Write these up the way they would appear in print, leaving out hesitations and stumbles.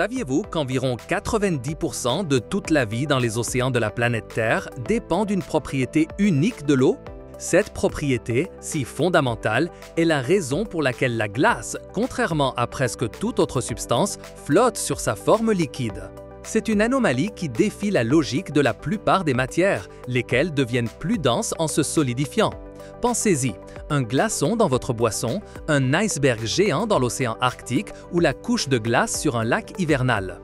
Saviez-vous qu'environ 90% de toute la vie dans les océans de la planète Terre dépend d'une propriété unique de l'eau? Cette propriété, si fondamentale, est la raison pour laquelle la glace, contrairement à presque toute autre substance, flotte sur sa forme liquide. C'est une anomalie qui défie la logique de la plupart des matières, lesquelles deviennent plus denses en se solidifiant. Pensez-y, un glaçon dans votre boisson, un iceberg géant dans l'océan Arctique ou la couche de glace sur un lac hivernal.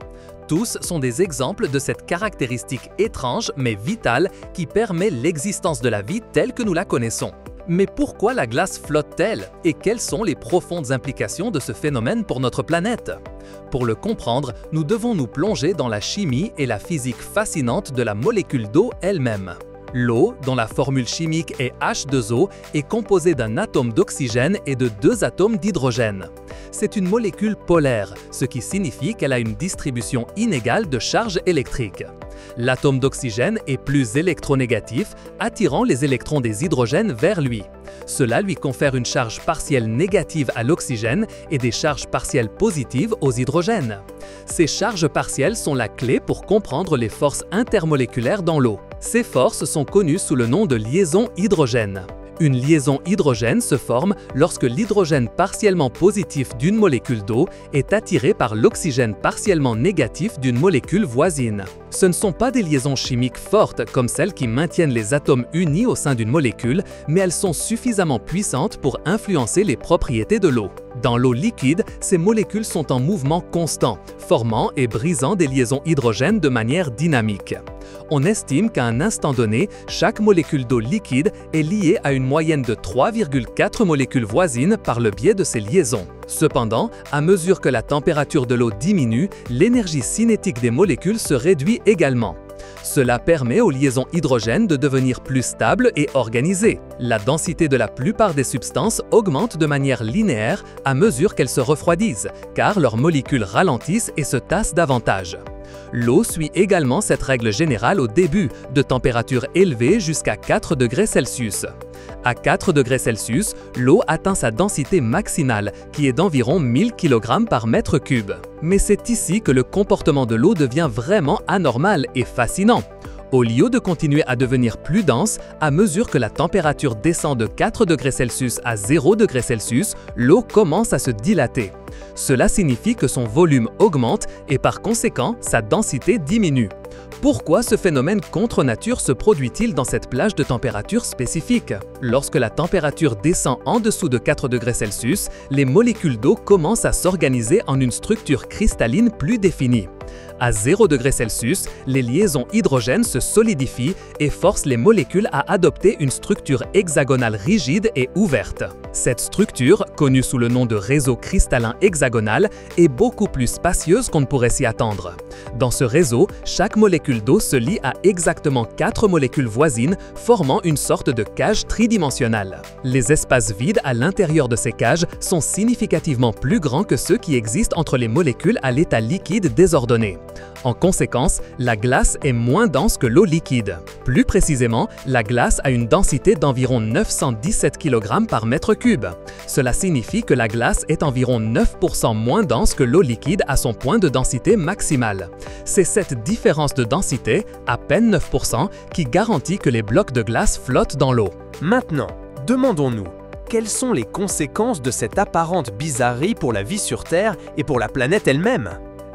Tous sont des exemples de cette caractéristique étrange mais vitale qui permet l'existence de la vie telle que nous la connaissons. Mais pourquoi la glace flotte-t-elle et quelles sont les profondes implications de ce phénomène pour notre planète? Pour le comprendre, nous devons nous plonger dans la chimie et la physique fascinante de la molécule d'eau elle-même. L'eau, dont la formule chimique est H2O, est composée d'un atome d'oxygène et de deux atomes d'hydrogène. C'est une molécule polaire, ce qui signifie qu'elle a une distribution inégale de charge électrique. L'atome d'oxygène est plus électronégatif, attirant les électrons des hydrogènes vers lui. Cela lui confère une charge partielle négative à l'oxygène et des charges partielles positives aux hydrogènes. Ces charges partielles sont la clé pour comprendre les forces intermoléculaires dans l'eau. Ces forces sont connues sous le nom de liaison hydrogène. Une liaison hydrogène se forme lorsque l'hydrogène partiellement positif d'une molécule d'eau est attiré par l'oxygène partiellement négatif d'une molécule voisine. Ce ne sont pas des liaisons chimiques fortes comme celles qui maintiennent les atomes unis au sein d'une molécule, mais elles sont suffisamment puissantes pour influencer les propriétés de l'eau. Dans l'eau liquide, ces molécules sont en mouvement constant, formant et brisant des liaisons hydrogènes de manière dynamique. On estime qu'à un instant donné, chaque molécule d'eau liquide est liée à une moyenne de 3,4 molécules voisines par le biais de ces liaisons. Cependant, à mesure que la température de l'eau diminue, l'énergie cinétique des molécules se réduit également. Cela permet aux liaisons hydrogènes de devenir plus stables et organisées. La densité de la plupart des substances augmente de manière linéaire à mesure qu'elles se refroidissent, car leurs molécules ralentissent et se tassent davantage. L'eau suit également cette règle générale au début, de température élevée jusqu'à 4 degrés Celsius. À 4 degrés Celsius, l'eau atteint sa densité maximale, qui est d'environ 1000 kg par mètre cube. Mais c'est ici que le comportement de l'eau devient vraiment anormal et fascinant. Au lieu de continuer à devenir plus dense, à mesure que la température descend de 4 degrés Celsius à 0 degrés Celsius, l'eau commence à se dilater. Cela signifie que son volume augmente et par conséquent, sa densité diminue. Pourquoi ce phénomène contre nature se produit-il dans cette plage de température spécifique? Lorsque la température descend en dessous de 4 degrés Celsius, les molécules d'eau commencent à s'organiser en une structure cristalline plus définie. À 0 degrés Celsius, les liaisons hydrogènes se solidifient et forcent les molécules à adopter une structure hexagonale rigide et ouverte. Cette structure, connue sous le nom de réseau cristallin hexagonal, est beaucoup plus spacieuse qu'on ne pourrait s'y attendre. Dans ce réseau, chaque molécule d'eau se lie à exactement 4 molécules voisines, formant une sorte de cage tridimensionnelle. Les espaces vides à l'intérieur de ces cages sont significativement plus grands que ceux qui existent entre les molécules à l'état liquide désordonné. En conséquence, la glace est moins dense que l'eau liquide. Plus précisément, la glace a une densité d'environ 917 kg par mètre cube. Cela signifie que la glace est environ 9% moins dense que l'eau liquide à son point de densité maximale. C'est cette différence de densité, à peine 9%, qui garantit que les blocs de glace flottent dans l'eau. Maintenant, demandons-nous, quelles sont les conséquences de cette apparente bizarrerie pour la vie sur Terre et pour la planète elle-même?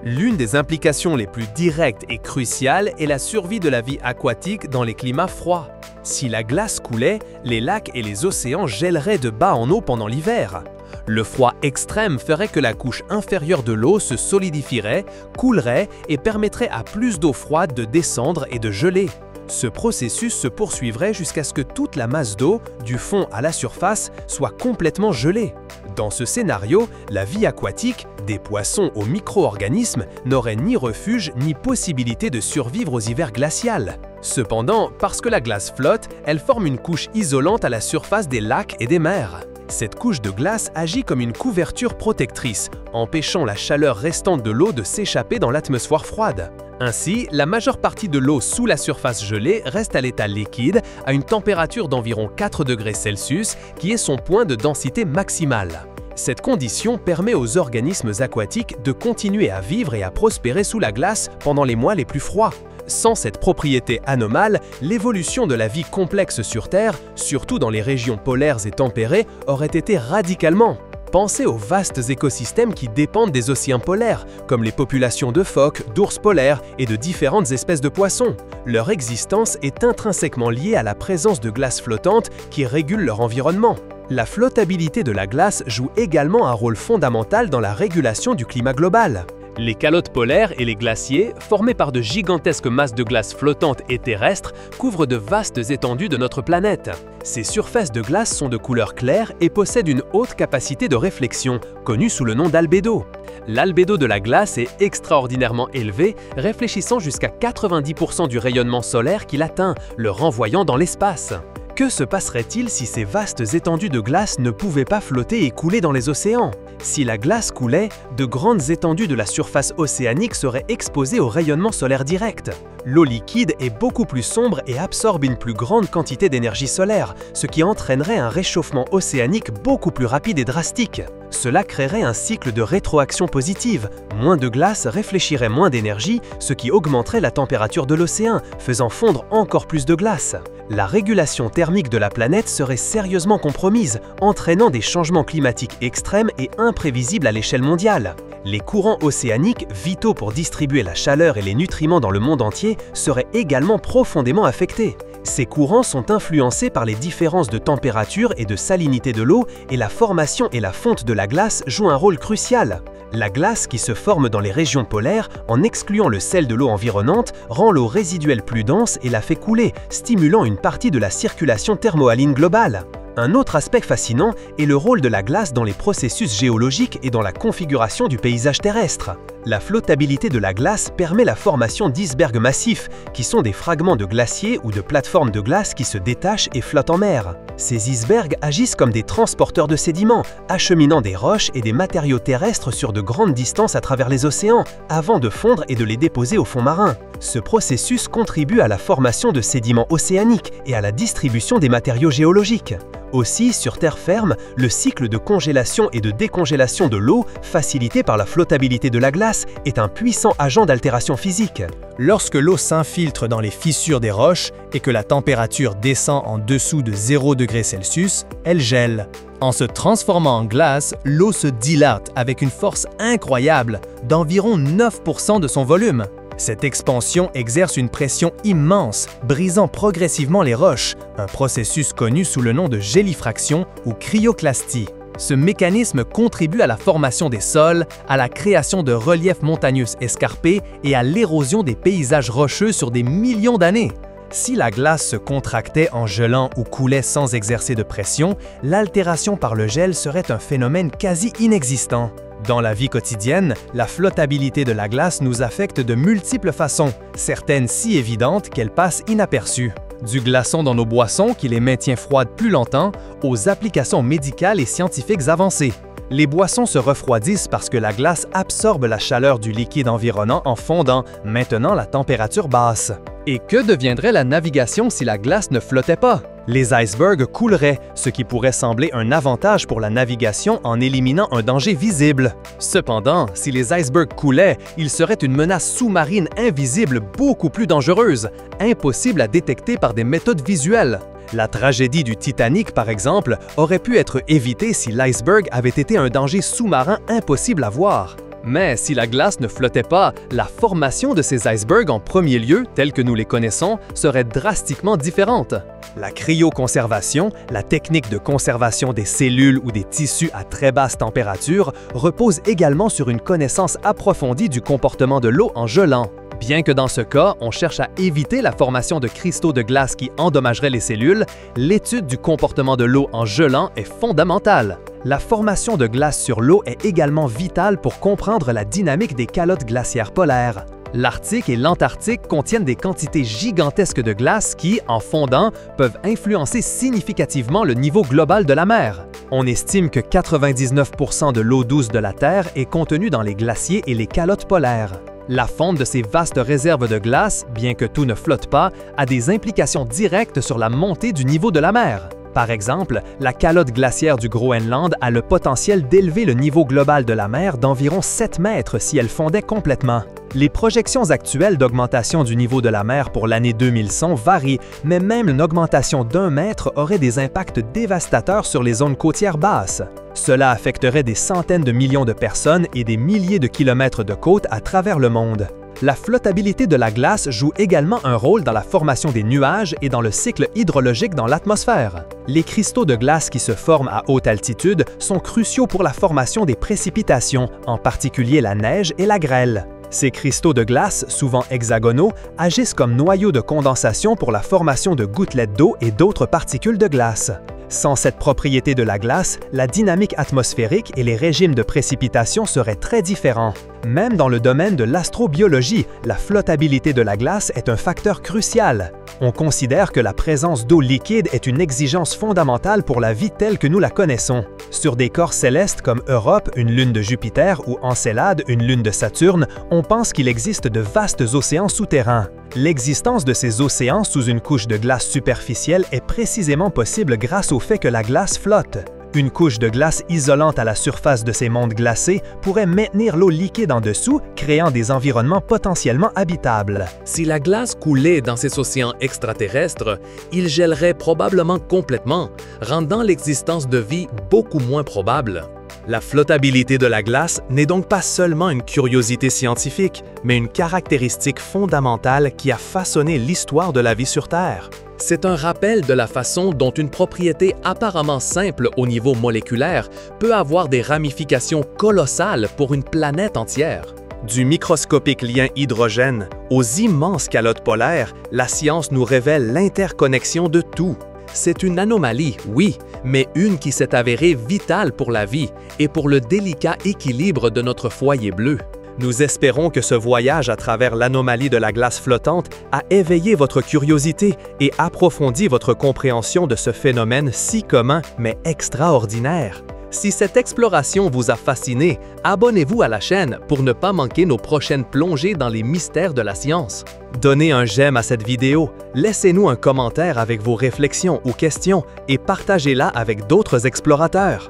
L'une des implications les plus directes et cruciales est la survie de la vie aquatique dans les climats froids. Si la glace coulait, les lacs et les océans gèleraient de bas en haut pendant l'hiver. Le froid extrême ferait que la couche inférieure de l'eau se solidifierait, coulerait et permettrait à plus d'eau froide de descendre et de geler. Ce processus se poursuivrait jusqu'à ce que toute la masse d'eau, du fond à la surface, soit complètement gelée. Dans ce scénario, la vie aquatique, des poissons aux micro-organismes, n'aurait ni refuge ni possibilité de survivre aux hivers glacials. Cependant, parce que la glace flotte, elle forme une couche isolante à la surface des lacs et des mers. Cette couche de glace agit comme une couverture protectrice, empêchant la chaleur restante de l'eau de s'échapper dans l'atmosphère froide. Ainsi, la majeure partie de l'eau sous la surface gelée reste à l'état liquide à une température d'environ 4 degrés Celsius qui est son point de densité maximale. Cette condition permet aux organismes aquatiques de continuer à vivre et à prospérer sous la glace pendant les mois les plus froids. Sans cette propriété anomale, l'évolution de la vie complexe sur Terre, surtout dans les régions polaires et tempérées, aurait été radicalement. Pensez aux vastes écosystèmes qui dépendent des océans polaires, comme les populations de phoques, d'ours polaires et de différentes espèces de poissons. Leur existence est intrinsèquement liée à la présence de glace flottante qui régule leur environnement. La flottabilité de la glace joue également un rôle fondamental dans la régulation du climat global. Les calottes polaires et les glaciers, formés par de gigantesques masses de glace flottantes et terrestres, couvrent de vastes étendues de notre planète. Ces surfaces de glace sont de couleur claire et possèdent une haute capacité de réflexion, connue sous le nom d'albédo. L'albédo de la glace est extraordinairement élevé, réfléchissant jusqu'à 90% du rayonnement solaire qu'il atteint, le renvoyant dans l'espace. Que se passerait-il si ces vastes étendues de glace ne pouvaient pas flotter et couler dans les océans? Si la glace coulait, de grandes étendues de la surface océanique seraient exposées au rayonnement solaire direct. L'eau liquide est beaucoup plus sombre et absorbe une plus grande quantité d'énergie solaire, ce qui entraînerait un réchauffement océanique beaucoup plus rapide et drastique. Cela créerait un cycle de rétroaction positive. Moins de glace réfléchirait moins d'énergie, ce qui augmenterait la température de l'océan, faisant fondre encore plus de glace. La régulation thermique de la planète serait sérieusement compromise, entraînant des changements climatiques extrêmes et imprévisibles à l'échelle mondiale. Les courants océaniques, vitaux pour distribuer la chaleur et les nutriments dans le monde entier, seraient également profondément affectés. Ces courants sont influencés par les différences de température et de salinité de l'eau, et la formation et la fonte de la glace jouent un rôle crucial. La glace qui se forme dans les régions polaires, en excluant le sel de l'eau environnante, rend l'eau résiduelle plus dense et la fait couler, stimulant une partie de la circulation thermohaline globale. Un autre aspect fascinant est le rôle de la glace dans les processus géologiques et dans la configuration du paysage terrestre. La flottabilité de la glace permet la formation d'icebergs massifs, qui sont des fragments de glaciers ou de plateformes de glace qui se détachent et flottent en mer. Ces icebergs agissent comme des transporteurs de sédiments, acheminant des roches et des matériaux terrestres sur de grandes distances à travers les océans, avant de fondre et de les déposer au fond marin. Ce processus contribue à la formation de sédiments océaniques et à la distribution des matériaux géologiques. Aussi, sur terre ferme, le cycle de congélation et de décongélation de l'eau, facilité par la flottabilité de la glace, est un puissant agent d'altération physique. Lorsque l'eau s'infiltre dans les fissures des roches et que la température descend en dessous de 0 degré Celsius, elle gèle. En se transformant en glace, l'eau se dilate avec une force incroyable d'environ 9% de son volume. Cette expansion exerce une pression immense, brisant progressivement les roches, un processus connu sous le nom de gélifraction ou cryoclastie. Ce mécanisme contribue à la formation des sols, à la création de reliefs montagneux escarpés et à l'érosion des paysages rocheux sur des millions d'années. Si la glace se contractait en gelant ou coulait sans exercer de pression, l'altération par le gel serait un phénomène quasi inexistant. Dans la vie quotidienne, la flottabilité de la glace nous affecte de multiples façons, certaines si évidentes qu'elles passent inaperçues. Du glaçon dans nos boissons qui les maintient froides plus longtemps, aux applications médicales et scientifiques avancées. Les boissons se refroidissent parce que la glace absorbe la chaleur du liquide environnant en fondant, maintenant la température basse. Et que deviendrait la navigation si la glace ne flottait pas? Les icebergs couleraient, ce qui pourrait sembler un avantage pour la navigation en éliminant un danger visible. Cependant, si les icebergs coulaient, ils seraient une menace sous-marine invisible beaucoup plus dangereuse, impossible à détecter par des méthodes visuelles. La tragédie du Titanic, par exemple, aurait pu être évitée si l'iceberg avait été un danger sous-marin impossible à voir. Mais si la glace ne flottait pas, la formation de ces icebergs en premier lieu, tels que nous les connaissons, serait drastiquement différente. La cryoconservation, la technique de conservation des cellules ou des tissus à très basse température, repose également sur une connaissance approfondie du comportement de l'eau en gelant. Bien que dans ce cas, on cherche à éviter la formation de cristaux de glace qui endommageraient les cellules, l'étude du comportement de l'eau en gelant est fondamentale. La formation de glace sur l'eau est également vitale pour comprendre la dynamique des calottes glaciaires polaires. L'Arctique et l'Antarctique contiennent des quantités gigantesques de glace qui, en fondant, peuvent influencer significativement le niveau global de la mer. On estime que 99% de l'eau douce de la Terre est contenue dans les glaciers et les calottes polaires. La fonte de ces vastes réserves de glace, bien que tout ne flotte pas, a des implications directes sur la montée du niveau de la mer. Par exemple, la calotte glaciaire du Groenland a le potentiel d'élever le niveau global de la mer d'environ 7 mètres si elle fondait complètement. Les projections actuelles d'augmentation du niveau de la mer pour l'année 2100 varient, mais même une augmentation d'1 mètre aurait des impacts dévastateurs sur les zones côtières basses. Cela affecterait des centaines de millions de personnes et des milliers de kilomètres de côtes à travers le monde. La flottabilité de la glace joue également un rôle dans la formation des nuages et dans le cycle hydrologique dans l'atmosphère. Les cristaux de glace qui se forment à haute altitude sont cruciaux pour la formation des précipitations, en particulier la neige et la grêle. Ces cristaux de glace, souvent hexagonaux, agissent comme noyaux de condensation pour la formation de gouttelettes d'eau et d'autres particules de glace. Sans cette propriété de la glace, la dynamique atmosphérique et les régimes de précipitation seraient très différents. Même dans le domaine de l'astrobiologie, la flottabilité de la glace est un facteur crucial. On considère que la présence d'eau liquide est une exigence fondamentale pour la vie telle que nous la connaissons. Sur des corps célestes comme Europe, une lune de Jupiter, ou Encelade, une lune de Saturne, on pense qu'il existe de vastes océans souterrains. L'existence de ces océans sous une couche de glace superficielle est précisément possible grâce au fait que la glace flotte. Une couche de glace isolante à la surface de ces mondes glacés pourrait maintenir l'eau liquide en dessous, créant des environnements potentiellement habitables. Si la glace coulait dans ces océans extraterrestres, il gèlerait probablement complètement, rendant l'existence de vie beaucoup moins probable. La flottabilité de la glace n'est donc pas seulement une curiosité scientifique, mais une caractéristique fondamentale qui a façonné l'histoire de la vie sur Terre. C'est un rappel de la façon dont une propriété apparemment simple au niveau moléculaire peut avoir des ramifications colossales pour une planète entière. Du microscopique lien hydrogène aux immenses calottes polaires, la science nous révèle l'interconnexion de tout. C'est une anomalie, oui, mais une qui s'est avérée vitale pour la vie et pour le délicat équilibre de notre foyer bleu. Nous espérons que ce voyage à travers l'anomalie de la glace flottante a éveillé votre curiosité et approfondi votre compréhension de ce phénomène si commun mais extraordinaire. Si cette exploration vous a fasciné, abonnez-vous à la chaîne pour ne pas manquer nos prochaines plongées dans les mystères de la science. Donnez un j'aime à cette vidéo, laissez-nous un commentaire avec vos réflexions ou questions et partagez-la avec d'autres explorateurs.